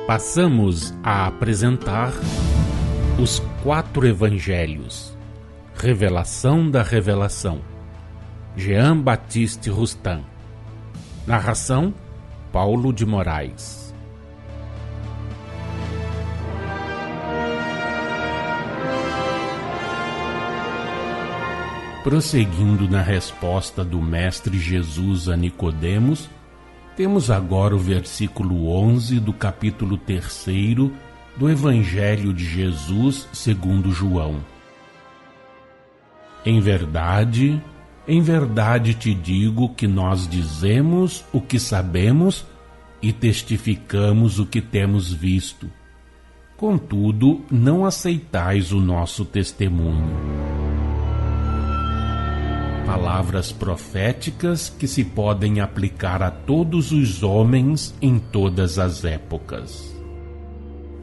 Passamos a apresentar os 4 Evangelhos, Revelação da Revelação, Jean Baptiste Rustin. Narração, Paulo de Moraes. Prosseguindo na resposta do Mestre Jesus a Nicodemos, temos agora o versículo 11 do capítulo 3 do Evangelho de Jesus segundo João. Em verdade te digo que nós dizemos o que sabemos e testificamos o que temos visto. Contudo, não aceitais o nosso testemunho. Palavras proféticas que se podem aplicar a todos os homens em todas as épocas.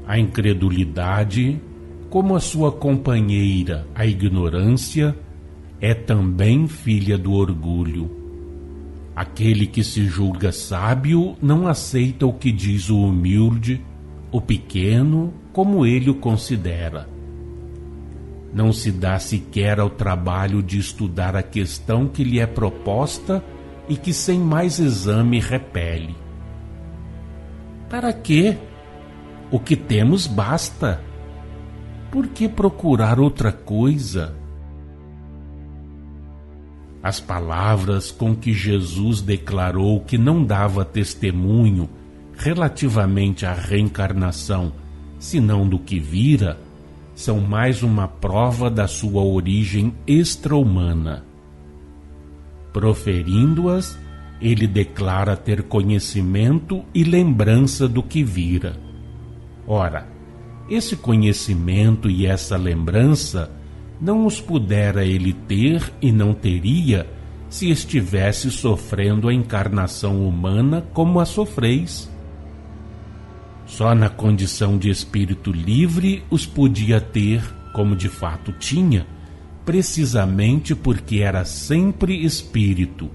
A incredulidade, como a sua companheira, a ignorância, é também filha do orgulho. Aquele que se julga sábio não aceita o que diz o humilde, o pequeno, como ele o considera. Não se dá sequer ao trabalho de estudar a questão que lhe é proposta e que sem mais exame repele. Para quê? O que temos basta. Por que procurar outra coisa? As palavras com que Jesus declarou que não dava testemunho relativamente à reencarnação, senão do que vira, são mais uma prova da sua origem extra-humana. Proferindo-as, ele declara ter conhecimento e lembrança do que vira. Ora, esse conhecimento e essa lembrança não os pudera ele ter e não teria se estivesse sofrendo a encarnação humana como a sofreis. Só na condição de espírito livre os podia ter, como de fato tinha, precisamente porque era sempre espírito,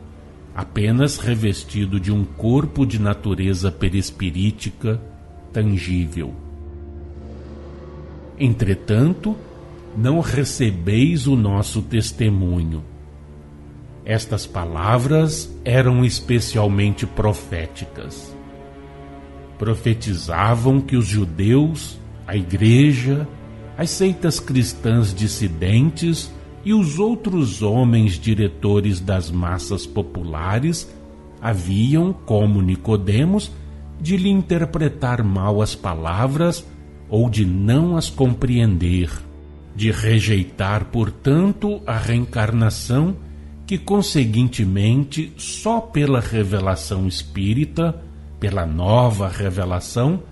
apenas revestido de um corpo de natureza perispirítica, tangível. Entretanto, não recebeis o nosso testemunho. Estas palavras eram especialmente proféticas. Profetizavam que os judeus, a igreja, as seitas cristãs dissidentes e os outros homens diretores das massas populares haviam, como Nicodemos, de lhe interpretar mal as palavras ou de não as compreender, de rejeitar, portanto, a reencarnação que, conseguintemente, só pela revelação espírita, pela nova revelação,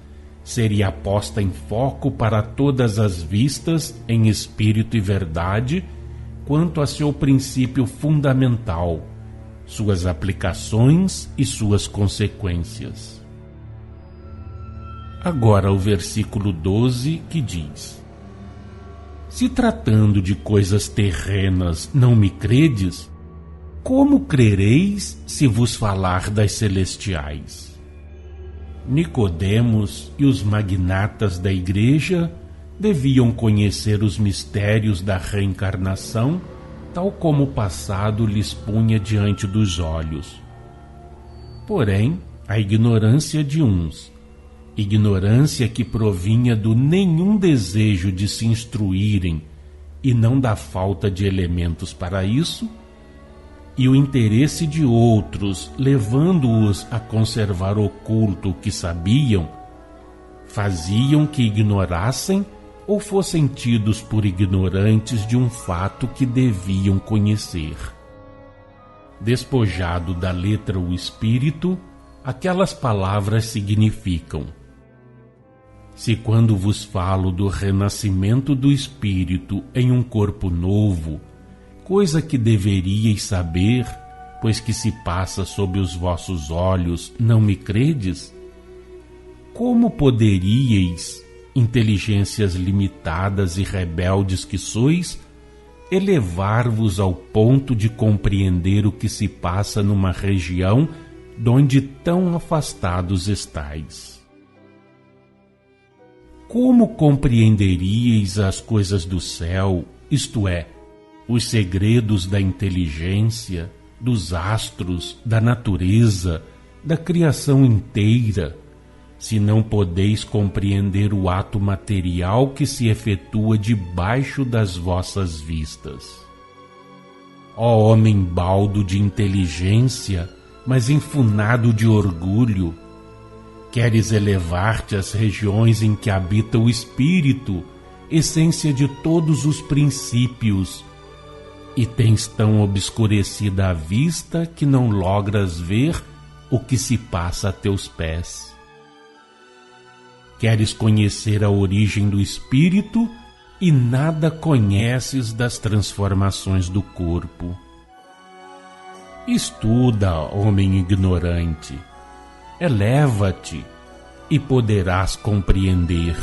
seria posta em foco para todas as vistas em espírito e verdade quanto a seu princípio fundamental, suas aplicações e suas consequências. Agora o versículo 12 que diz: Se tratando de coisas terrenas não me credes, como crereis se vos falar das celestiais? Nicodemos e os magnatas da igreja deviam conhecer os mistérios da reencarnação, tal como o passado lhes punha diante dos olhos. Porém, a ignorância de uns, ignorância que provinha do nenhum desejo de se instruírem e não da falta de elementos para isso, e o interesse de outros, levando-os a conservar oculto o que sabiam, faziam que ignorassem ou fossem tidos por ignorantes de um fato que deviam conhecer. Despojado da letra o espírito, aquelas palavras significam: se quando vos falo do renascimento do espírito em um corpo novo, coisa que deveríeis saber, pois que se passa sob os vossos olhos, não me credes? Como poderíeis, inteligências limitadas e rebeldes que sois, elevar-vos ao ponto de compreender o que se passa numa região donde tão afastados estais? como compreenderíeis as coisas do céu, isto é, os segredos da inteligência, dos astros, da natureza, da criação inteira, se não podeis compreender o ato material que se efetua debaixo das vossas vistas? Ó homem baldo de inteligência, mas enfunado de orgulho, queres elevar-te às regiões em que habita o Espírito, essência de todos os princípios, e tens tão obscurecida a vista que não logras ver o que se passa a teus pés. Queres conhecer a origem do espírito e nada conheces das transformações do corpo. Estuda, homem ignorante, eleva-te e poderás compreender.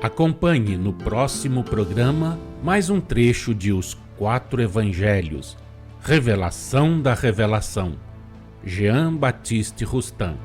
Acompanhe no próximo programa mais um trecho de Os Quatro Evangelhos, Revelação da Revelação, Jean Baptiste Rustin.